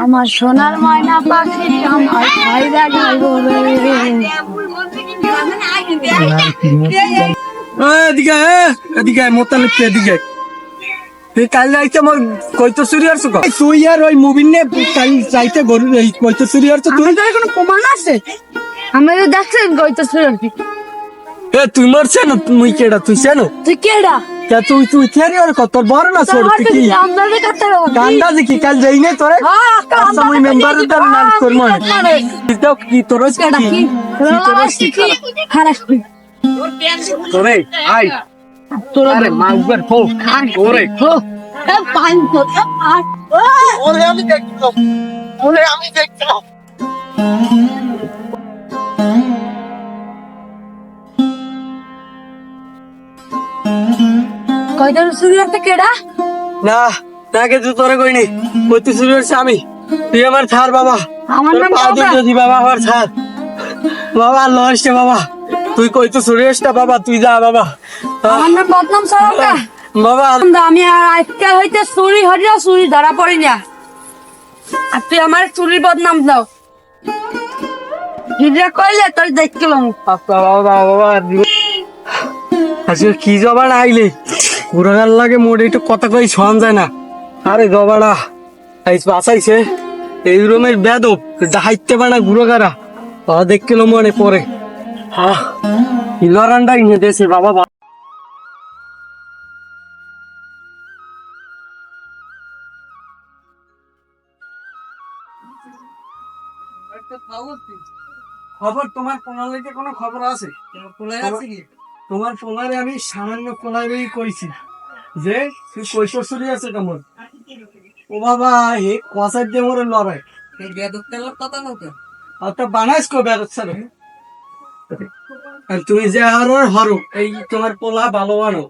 আমার সোনার ময়না পাখি আমার ভাইরা গাইব রে। এদিকে এদিকে মোতা লিখতে এদিকে তুই কাল যাইতে আমার কইতো চুরি আসছো তুই আর ওই মুভির নে কাল যাইতে গরু কইতো চুরি আসছো তুই আমাদের কোনো প্রমাণ আছে? আমাদের দেখছেন কইতো সুরভি। এ তুই মারছ না তুই কেডা তুই জানো তুই কেডা? কে তুই তুই থেরি আর কত বড় না ছোট তুই কি আমাদের কাছে কান্দা যে কি কাল যাই না তোরে আচ্ছা মুই মেম্বার দল নাম করব তো কি তোর কেডা কি রলাসি কি খারাপ তোরে আই তোর আরে মাউবার ফো তোরে ও এ পান তো আর ওরে আমি দেখলাম কইতো সুরভি একটা কেডা? না না কিছু তোরে কইনি কইতে শুরু হচ্ছে আমি তুই আমার ছাড় বাবা আমার নাম পা কাকা। যদি বাবা আমার ছাড় বাবা লড়ছে বাবা তুই কইতে শুরু হচ্ছে বাবা তুই যা বাবা আমার নাম বদনাম সরকা। বাবা আমি আর আজকে হইতে চুরি হরিয়া চুরি ধরা পড়ি না। আর তুই আমার চুরির বদনাম দাও হিজা কইলে তোর দেখলাম বাবা বাবা আজকে কি জবান আইলে ঘুরাগার লাগে মোড়ে একটু কথা কই শোন যায় না আরে জবাড়া আইস বাঁচাইছে এই রুমের বেদব দাহাইতে পারে না ঘুরাগারা বাবা দেখছিল মনে পরে হ্যাঁ ইলারান্ডা ইনে দেশে বাবা খবর তোমার পোনার লেগে কোনো খবর আছে তোমার পোনারে আমি সামান্য পোনারে কইছি যে তুই কইছো চুরি আছে কেমন ও বাবা হে কষার দিয়ে মরে লড়াই কথা নতো আর তো বানাইস কো বেরোচ্ছে রে আর তুমি যে আরো হরো এই তোমার পোলা ভালো আনো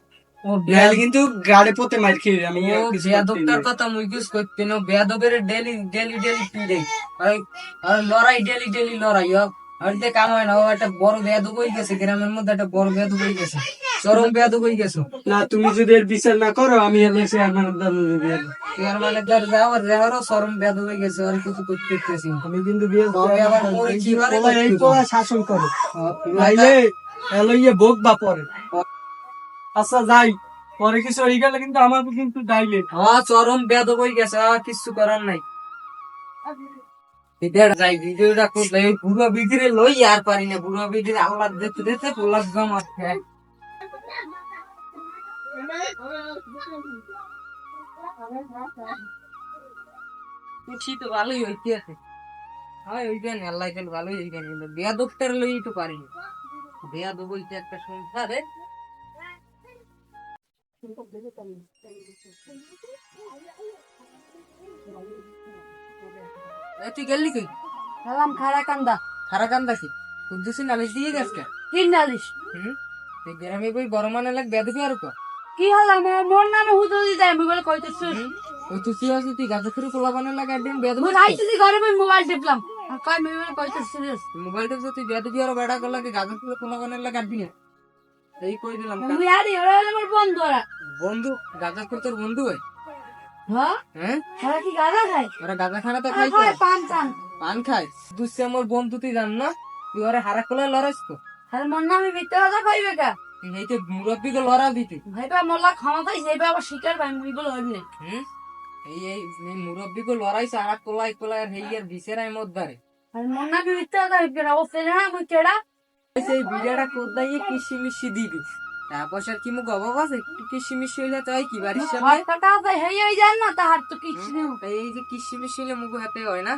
কিন্তু গাড়ি পথে মার খেয়ে আমি বেয়াদবটার কথা মুই কিছু করতে না বেয়াদবের ডেলি ডেলি ডেলি পিড়ে আর লড়াই ডেলি ডেলি লড়াই আর তে কাম হয় না ও একটা বড় বেয়াদব হয়ে গেছে গ্রামের মধ্যে একটা বড় বেয়াদব হয়ে গেছে চরম বেয়াদব হয়ে গেছে না তুমি যদি এর বিচার না করো আমি এলে সে আমার এর মানে তার যাওয়ার যাওয়ারও চরম বেয়াদব হয়ে গেছে আর কিছু করতে পারতেছি আমি কিন্তু বিয়ে তবে আবার মরে কি বারে পোলা এই পোলা শাসন করো নাইলে এলো ইয়ে ভোগ বা পরে আচ্ছা যাই পরে কিছু হয়ে গেলে কিন্তু আমাকে কিন্তু ডাইলে হ্যাঁ চরম বেয়াদব হয়ে গেছে আর কিছু করার নাই যাই ভিডিওটা করলে ওই বুড়ো বিদিরে লই আর পারি না বুড়ো বিদিরে আল্লাহ দেখতে দেখতে পোলার গম আছে তো ভালোই হইতে আছে হয় ওইখানে আল্লাহ ভালোই ওইখানে বেয়াদবটার লই তো পারিনি বেয়াদব বলতে একটা সংসারে তুই গেলি কই সালাম খারা কান্দা খারা কান্দা কি কুদ্দুসি নালিশ দিয়ে গেছে তিন নালিশ এই গ্রামে কই বড় মানে লাগ বেদবি আর কো কি হল আমার মোর নামে হুদু দিতে আমি বলে কইতে শুনি ওই তুই আছে তুই গাজা করে পোলা বানে লাগ একদিন বেদবি মোর আইছি ঘরে মই মোবাইল টিপলাম আর কই মই বলে কইতে সিরিয়াস মোবাইলটা যদি বেদবি আর বেড়া কর লাগে গাজা করে পোলা বানে লাগ আটবি না এই কই দিলাম আমি আরে ওরা আমার বন্ধুরা বন্ধু গাজা করে তোর বন্ধু হয় হ্যাঁ হ্যাঁ ওরা কি গাঁজা খায়? ওরা গাজা খানা তো ওরা খাই খায় পান টান। পান খায় দুসে আমার বন্ধু তুই জান না তুই ওরে হারা কোলা লড়াইস তো আর মোর নামে মিথ্যা কথা কইবে কা? তুই এইতে মুরব্বিকে লড়া দিতে ভাইবা মোল্লা ক্ষমতাই সেইবা আবার শিকার ভাই মুই বলে হইনি এই মুরব্বিকে লড়াইছে হারা কোলাই কোলাই আর হেই আর বিছেরাই মধ্যে আর মোর নামে মিথ্যা কথা কইবে না ও ফেলে না মুই কেডা সেই বিড়াটা কোদাইয়ে কিসি মিশি দিবি তারপর আর কি মুখ অভাব আছে একটু কিসি মিশি হইলে তাই কি বাড়ির সামনে কথাটা আছে হেই হই জান না তাহার তো কিছু নেই এই যে কিসি মিশি হইলে মুখ হাতে হয় না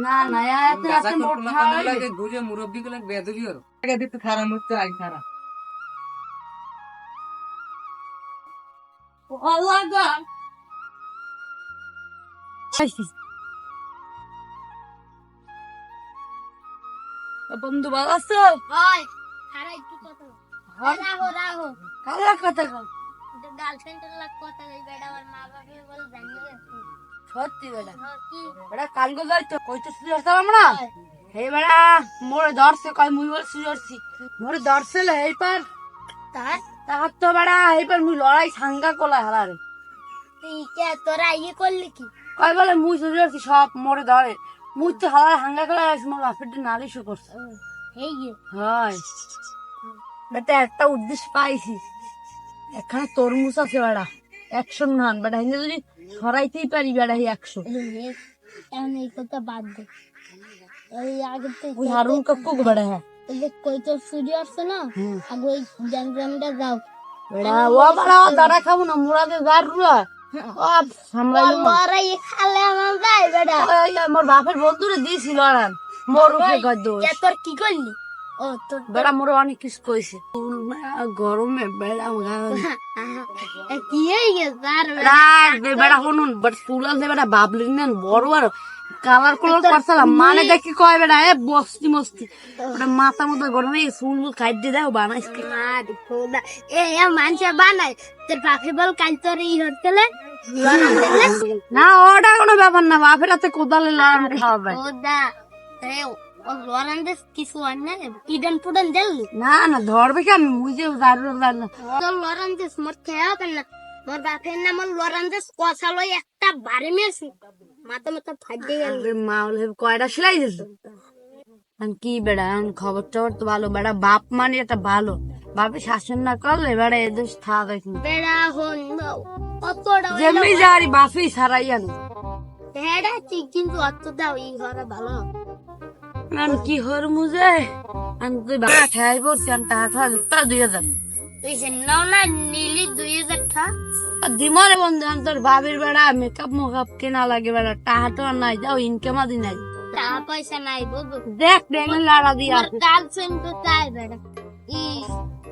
না না এত গাজা এত কোলা মোটা কানে হইবে লাগে গুজে মুরব্বি গুলো বেদবি হলো আগে দিতে খারাপ হচ্ছে আই খারাপ আল্লাহ গো বন্ধু ভালো আছো? হয় খারা একটু কথা রাহো রাহো কালা কথা কও গার্লফ্রেন্ডের লাগ কথা কই বেটা আমার মা বাবা বল জানিয়ে সত্যি বেটা কি বেটা কালকে যাইতো কইতে শুয়ে আসলাম না হে বেটা মোরে ধরছে কয় মুই বল শুয়ে আসছি মোরে ধরছিল এই পার তার তাহার তো বেটা এই পার মুই লড়াই সাঙ্গা কোলা হারারে তুই কে তোরা ইয়ে করলি কি কয় বলে মুই চুরি করছি সব মোরে ধরে মুই তো হালার হাঙ্গা করে আসি মোর বাপের নালিশও করছে এই যে হয় বেটা একটা উদ্দেশ্য পাইছি এখানে তরমুজ আছে বেড়া 100 ধান বেটা হিন্দে যদি সরাইতেই পারি বেড়া 100 এখন এই কথা বাদ দে এই আগে তো ওই হারুন কাকু বেড়া হ্যাঁ এই যে কই তো চুরি আসছে না আগে ওই গ্রামটা যাও বেড়া ও বেড়া দাঁড়া খাবো না মোরাতে দাঁড়ুয়া ও সামলাইলো না। লড়াই খালে আমার যাই বেটা ওই আমার বাপের বন্ধুরে দিয়েছিল আরাম মোর উপরে কয় দোষ তোর কি করলি ও তোর বেড়া মোরে অনেক কিছু কইছে গরমে বেড়া কি হয়ে গেছে আর বেড়া শুনুন বাট চুলাল দে বেড়া বাবলি নেন বড় বড় কালার কালার করছিলাম মানে দেখি কয় বেড়া এ বস্তি মস্তি ওটা মাথা মতো গরমে চুল খাই দিয়ে দাও বানাইছি মারি খোদা এ মানুষ বানাই তোর বাপে বল কাল তোর ই হরতেলে না ওটা কোনো ব্যাপার না বাপের হাতে কোদালে লড়ান খাওয়াবে খোদা এ ও লরান্দেস কিছু আর না কিডন পুডন দেল না না ধরবে কেন বুঝে দাঁড়ো দাঁড়ো তোর লরান্দেস মোর খেয়া কেন মোর বাপের নাম লরান্দেস কষালো একটা বারে মেয়েছি মাথা মাথা ফাটিয়ে গেল মা হলে কয়টা সেলাই দিছে কি বেড়া খবর টবর তো ভালো বেড়া বাপ মানে একটা ভালো বাপে শাসন না করলে বেড়া এদের থাকে বেড়া হন অতটা যেমনি যারি বাপি সারাই আনো বেড়া ঠিক কিন্তু অত দাও এই ঘরে ভালো আমি কি হর মুজে আমি তুই বাবা ঠাই পড়ছি আমি টাকা তা 2000 তুই নাও না নীলি 2000 টা দিমরে বন্ধু আমি তোর বাবির বেড়া মেকআপ মেকআপ কেনা লাগে বেড়া টাকা তো আর নাই যাও ইনকাম আদি নাই টাকা পয়সা নাই বুঝো দেখ ডেঙ্গল লাড়া দিয়া মোর গার্লফ্রেন্ড তো চাই বেড়া ই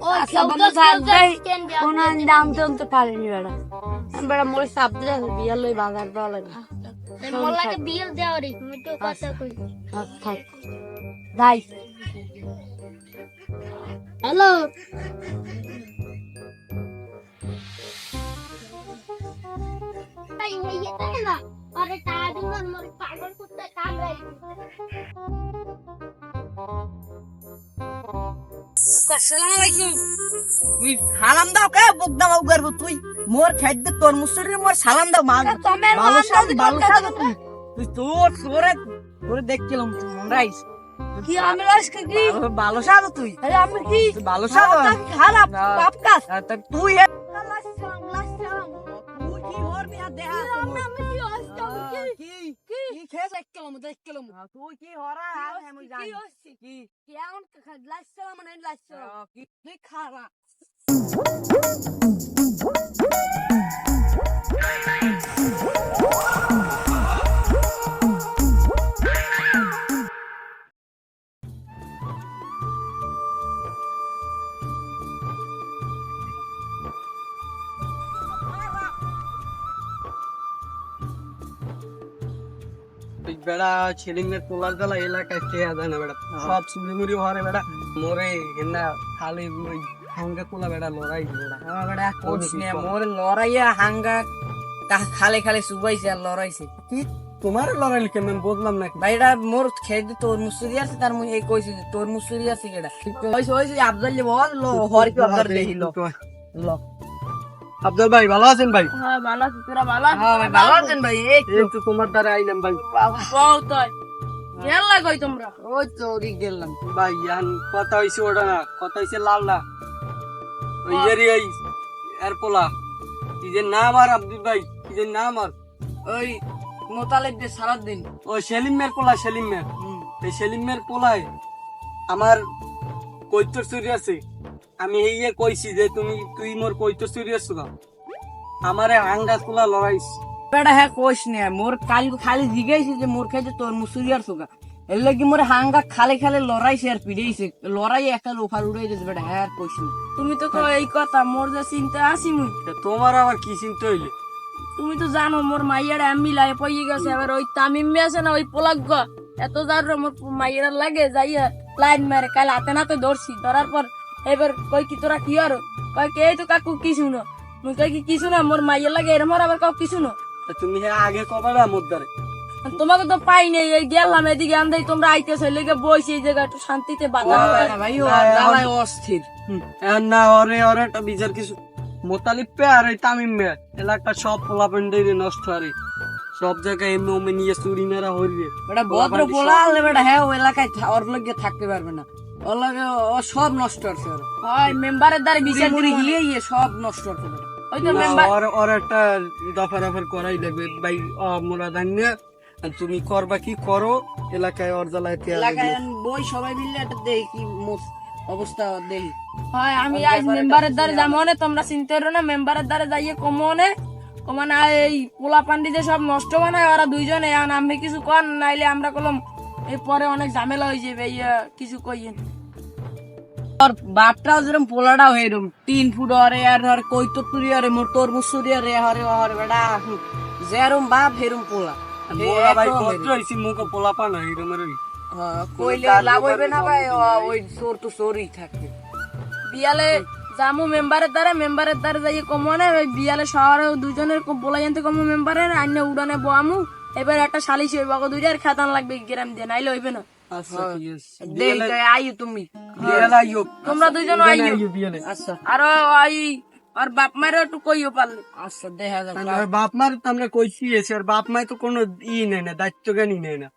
ও আচ্ছা বন্ধু থাকবেই কোন দাম তো পারেনি বেড়া আমি বেড়া মোর সাপ দিয়ে বিয়া লই বাজার দেওয়া লাগে মোর লাগে বিয়ে দেও রে তুমি তো কথা কই থাক যাই হ্যালো এই এই না আরে টাকা দিন মোর পাগল কুত্তা কামড়াই আসসালামু আলাইকুম তুই সালাম দাও কে বুক দাও করবো তুই মোর খাদ্য তোর মুসুরি মোর সালাম দাও মা তোমের ভালো সাদ তুই তুই তোর তোরে তোরে দেখছিলাম রাইস কি আমি আজকে কি ভালো সাদ তুই আরে আমি কি ভালো সাদ খারাপ পাপ কাজ তুই তুই কি হর মিয়া দেহা আমি কি আসতাম কি খেয়ে দেখলাম তুই কি হরা আমি কি হচ্ছে কি কেমন লাইসালাম মানে লাইসালাম তুই খারাপ বেড়া ছেলিমের পোলার বেলা এলাকায় খেয়া যায় না বেড়া সব চুরিমুরি হরে বেড়া মোরে হেনা খালি ওই হাঙ্গা কোলা বেড়া লড়াই বেড়া বেড়া কোচ নে মোর লড়াইয়া হাঙ্গা খালে খালে সুবাইছে আর লড়াইছে কি তোমার লড়াই কেমন বললাম না ভাইটা মোর খেয়ে তোর মুসুরি আছে তার মুই এই কইছি যে তোর মুসুরি আছে কেডা কইছে কইছে আব্দুল লে বল লো হরি কি আব্দুল দেখিল লো আব্দুল ভাই ভালো আছেন ভাই হ্যাঁ ভালো আছি তোরা ভালো হ্যাঁ ভাই ভালো আছেন ভাই এই এই তো তোমার দ্বারা আইলাম ভাই বহুত গেলা কই তোমরা ওই তো ওদিক গেলাম ভাই ইয়ান কথা হইছে ওটা না কথা হইছে লাল না ওই এরি এই এর পোলা কি যে নাম আর আব্দুল ভাই কি যে নাম আর ওই মোতালেব যে সারাদিন ও সেলিমের পোলা সেলিমের এই সেলিমের পোলায় আমার কৈতর চুরি আছে আমি এই কইছি যে তুই মোর কৈতর চুরি আছো না আমারে হাঙ্গা কোলা লড়াইছ বেটা হ্যাঁ কইস নে মোর কাল খালি জিগাইছে যে মোর খাইছে তোর মুসুরি আর সুগা এর লাগি মোর হাঙ্গা খালে খালে লড়াইছে আর পিড়াইছে লড়াই একটা লোফার উড়াই দিয়েছে বেটা হ্যাঁ আর কইস নি তুমি তো কই এই কথা মোর যে চিন্তা আছি মুই তোমার আবার কি চিন্তা হইলে তুমি তো জানো মোর মাইয়ার আমি লাই পইয়ে গেছে এবার ওই তামিম মে আছে না ওই পোলাগ্গ এত জার মোর মাইয়ার লাগে যাইয়া লাইন মারে কাল হাতে নাতে ধরছি ধরার পর এবার কই কি তোরা কি আর কই কে তো কাকু কি শুনো মুই কই কি কিছু না মোর মাইয়ার লাগে এর মোর আবার কাউ কিছু না তুমি আগে কবে না মুদ্দারে তোমাকে তো পাই নাই এই গেলাম এদিকে আন্দাই তোমরা আইতেছ লেগে বইছি এই জায়গা একটু শান্তিতে বাধা ভাই ও জ্বালায় অস্থির না ওরে ওরে একটা বিচার কিছু মোতালিব পে আর এই তামিম মে এলাকা সব পোলা পেন্ডে নষ্ট আরে সব জায়গায় এমনি ওমে নিয়ে চুরি মেরা হইবে। বেটা ভদ্র পোলা হলে বেটা হ্যাঁ ওই এলাকায় ওর লগে থাকতে পারবে না, ওর লগে ও সব নষ্ট করছে, ওর হয় মেম্বারের দ্বারা বিচার মুড়ি দিবো। গিয়ে ইয়ে সব নষ্ট করছে বেটা। ওই তো না, মেম্বার ওর একটা দফারফার করাই লাগবে ভাই। মোরা জানি না, আর তুমি করবা কি করো, এলাকায় ওর জ্বালায় এলাকায় বই সবাই মিলে একটা দেখি কি অবস্থা দেখি। হয় আমি আজ মেম্বারের দ্বারা যাবো না, তোমরা চিন্তা করো না। মেম্বারের দ্বারা যাইয়ে কমনে কমান এই পোলা পান্ডি যে সব নষ্ট বানায় ওরা দুইজনে, এখন আমি কিছু কর নাইলে আমরা কলম এই পরে অনেক ঝামেলা হয়ে যাবে। কিছু কইয়েন ওর বাপটাও যেরকম পোলাটাও এরকম 3 ফুট হরে আর ধর কই তো তুরি হরে মোর তরমুজ চুরি হরে হরে হরে বেটা যেরম বাপ হেরম পোলা। মোরা ভাই ভদ্র হইছি, মুখ পোলা পান এরমের। কইলে লাভ হইবে না ভাই, ওই চোর তো চোরই থাকবে। বিয়ালে জামু মেম্বারের দ্বারা যাইয়ে কমনে ওই বিয়ালে শহরে দুজনের বলা জানতে কম মেম্বারের আইনে উড়ানে বোয়ামু। এবার একটা সালিশ হইব, দুইটার খাতান লাগবে গ্রাম দিয়ে, নাইলে হইবে না। আচ্ছা ঠিক আছে, দেখ আইও তুমি বিয়েলে আইও। তোমরা দুইজন আইও। বিয়েলে আচ্ছা আর ওই আর বাপ মায়ের একটু কইও পারলে। আচ্ছা দেখা যাক। আর বাপ মার তো আমরা কইছি এসে, আর বাপ মায় তো কোনো নেয় না, দায়িত্ব জ্ঞানই নেয় না।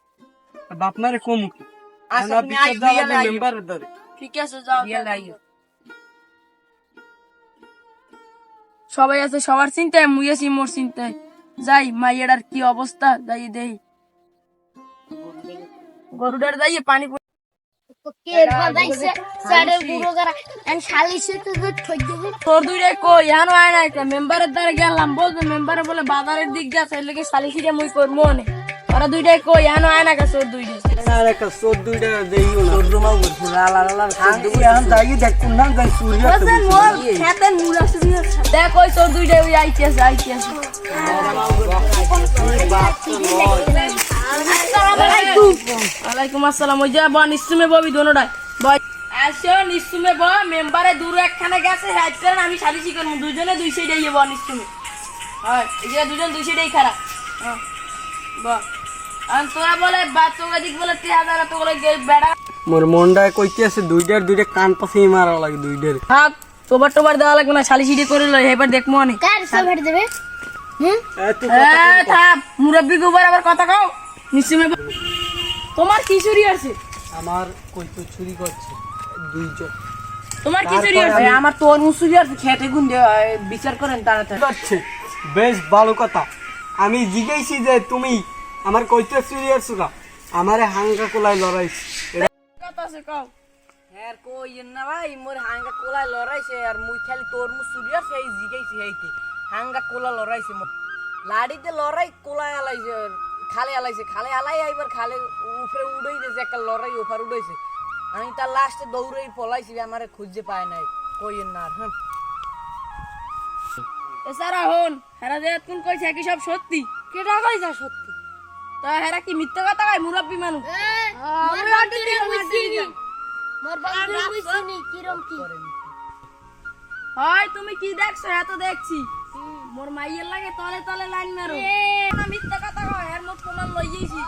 আর বাপ মারে কম কি আচ্ছা তুমি আইও বিয়ালে আইও, মেম্বারের ধরে। ঠিক আছে যাও। বিয়ালে আইও। সবাই আছে সবার চিন্তায়, মুই আছি মোর চিন্তায়। যাই মাইয়াটার কি অবস্থা যাই দেই। গরুটার যাইয়ে পানি কে বাজাইছে সাড়ে বুড়ো করা এন্ড শালিশে তো ঠই দেবে। তোর দুইটাই কই এনো আয় না, একটা মেম্বারের দ্বারা গেলাম বলবে মেম্বারে বলে বাজারের দিক যাচ্ছে এর লেগে সালিশিটা মুই করবো না। ওরা দুইটাই কই এনো আয় না তোর দুইটাই। আর একটা 14টা দেইও না। চোদ্দ মাও বলছো লাল লাল লাল এখন যাই দেখ কোন নাম যাই সূর্য তো বলছেন মোর খেতে মুড়া শুরু দেখ ওই তোর দুইটাই ওই আইতেছে। ওয়ালাইকুম আসসালাম। ওই যে নিশ্চুমে ববি দোনোটাই বয় আসো নিশ্চুমে ব মেম্বারে দূর একখানে গেছে হেডছেন আমি সালিশি করবো দুজনে দুই সাইডে ইয়ে ব নিশ্চুমে। হয় এই যে দুজন দুই সাইডেই খারাপ। ব আর তোরা বলে বা তোকে দিক বলে 3000 তো বলে বেড়া মোর মনটা কইতে আছে দুইটা কান পাশে মারা লাগে দুইটার। থাক তোবার টোবার দেওয়া লাগবে না, সালিশিটি করে লই এবার দেখবো অনেক। কার সব হেড দেবে? থাক মুরব্বী গোবার আবার কথা কও নিশ্চুমে তোমার কি চুরি আছে? আমার কই তো চুরি করছে দুইজন। তোমার কি চুরি আছে? আমার তরমুজ চুরি আর খেতে গুন বিচার করেন তাড়াতাড়ি। করছে বেশ ভালো কথা। আমি জিজ্ঞাসি যে তুমি আমার কইতে চুরি আসছো কা, আমারে হাঙ্গা কোলায় লড়াইছি। কথা আছে কও। হ্যাঁ কইেন না ভাই, মোর হাঙ্গা কোলায় লড়াইছে আর মুই খালি তরমুজ চুরি আর সেই জিগাইছি হেইতে হাঙ্গা কোলা লড়াইছে মোর লাড়িতে লড়াই কোলায় আলাইছে খালে আলাইছে খালে আলাই আইবার খালে উপরে উড়াই দিয়েছে একটা লড়াই ওপার উড়াইছে। আমি তার লাস্টে দৌড়েই পলাইছি, আমারে খুঁজে পায় নাই। কইেন না আর হ্যাঁ এছাড়া হন হেরা যে কোন কইছে কি সব সত্যি? কেটা কইছা সত্যি? তা হেরা কি মিথ্যা কথা কয় মুরব্বী মানুষ? মোর বাড়ি থেকে বুঝছিনি, মোর বাড়ি থেকে বুঝছিনি কিরম কি। হয় তুমি কি দেখছো? এত দেখছি মোর মাইয়ের লাগে তলে তলে লাইন মারো না, মিথ্যা কথা কয় এর মত প্রমাণ লই যাইছি।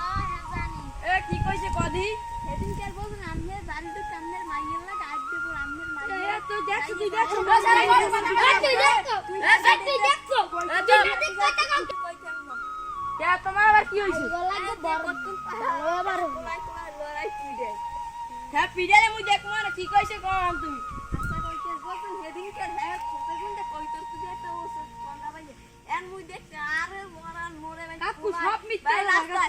এ কি কইছে কদি? এদিনকার বলছেন আমনে বাড়িতে কামনের মাইয়ের লাগে আজ দেব আমনের মাইয়ের। এ তুই দেখছ তুই দেখছ তুই দেখছো তুই দেখছো কে তোমার আবার কি হইছে? লাগে বড় ভালো আবার হ্যাঁ পিডালে মুই দেখমু না কি কইছে কোন তুমি? আশা কইতে বলছেন এদিনকার হ্যাঁ ছোট গুন্ডে কইতো তুই একটা ওষুধ কোনটা ভাই এন মুই দেখতে আরে মরান মরে ভাই কাকু সব মিথ্যা রাস্তা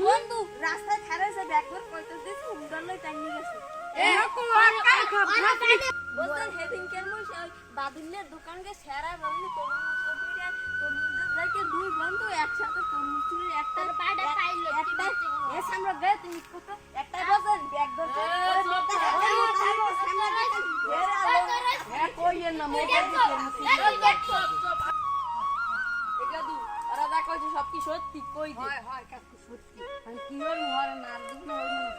বন্ধু রাস্তায় ছাড়াইছে ব্যাকওয়ার্ড কইতো দিছ উড়াল লই টাইনি গেছে বলছেন হেদিনকার মুই বাদুল্লের দোকান গে সেরা বন্ধু তরমুজ যাইকে দুই বন্ধু একসাথে তরমুজ চুরি একটা পাড়া পাইলো একটা এ সামনে গে তুমি কত একটা বছর ব্যাগ ধরতে হ্যাঁ কইয়েন না মোর এগাদু ওরা যা কইছে সব কি সত্যি কই দে। হয় হয় কাকু সত্যি আমি কি হল মরে না আর দুনো হল না।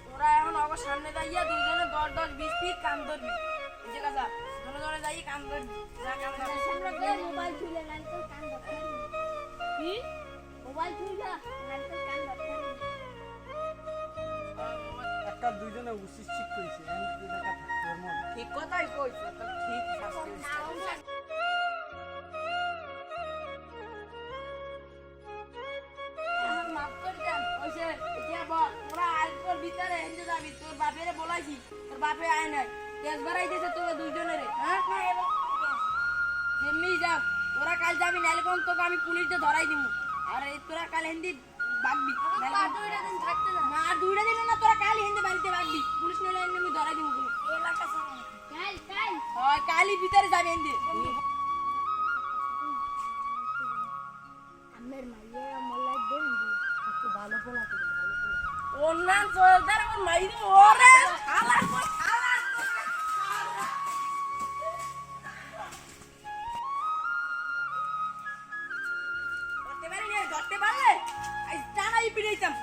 তোরা এখন অগ সামনে যাইয়া দুইজনে 10-10-20 ফিট কাম ধরবি। এই যে কাজা দুজনে যাই কাম ধরবি যা কাম ধরবি। সামনে গে মোবাইল তুলে নাই তো কান ধরতে কি মোবাইল তুলে নাই তো কান ধরতে একটা দুইজনে উচিত ঠিক কইছে। আমি দুই টাকা থাকতে ঠিক কথাই কইছো তো ঠিক শাস্তি হইছে। মাফ করে দেন ওইসে যে বল তোরা আজকের ভিতরে এনে যাবি তোর বাপেরে বলাইছি তোর বাপে আয় নাই কেস বাড়াই দিয়েছে তোরা দুইজনের হ্যাঁ যেমনি যাও তোরা কাল যাবি নাহলে কোন তোকে আমি পুলিশে ধরাই দিব আর এই তোরা কাল হিন্দি ভাগবি দুইটা দিন থাকতে না দুইটা দিন না তোরা কাল হিন্দি বাড়িতে ভাগবি পুলিশ নাহলে এনে আমি ধরাই দিব এলাকা কাল হয় কালই ভিতরে যাবি হিন্দি আমের মাইয়া মোল্লা দেন আপনি ভালো পোলা অন্যান সরদার আমার মাইরি ওরে শালা শালা করতে পারি না ধরতে পারলে আই টানাই পিড়াইতাম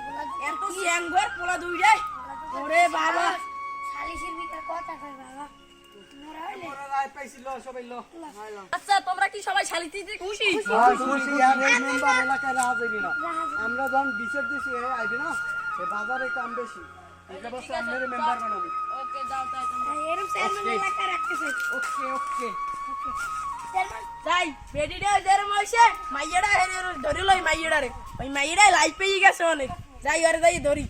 এত স্যাঙ্গর পোলা দুই যায় ওরে বাবা সালিশের ভিতরে কথা কই বাবা তোমরা হইলে ওরা রায় পাইছিল সবাই লো আচ্ছা তোমরা কি সবাই শালিতে খুশি খুশি আর এই মেম্বার এলাকায় রাজ হইবি না আমরা যখন বিচার দিছি আইবি না এ বাজারে কাম বেশি এটা বস আমনের মেম্বার বানাবি ওকে যাও তাই তোমরা এরম চেয়ারম্যান এলাকা রাখতেছে ওকে ওকে চেয়ারম্যান যাই বেডিডে যেরম হইছে মাইয়াডা ধরি লই মাইয়াডা রে ওই মাইয়াডা লাইফ পেয়ে গেছে অনেক যাই আরে যাই ধরি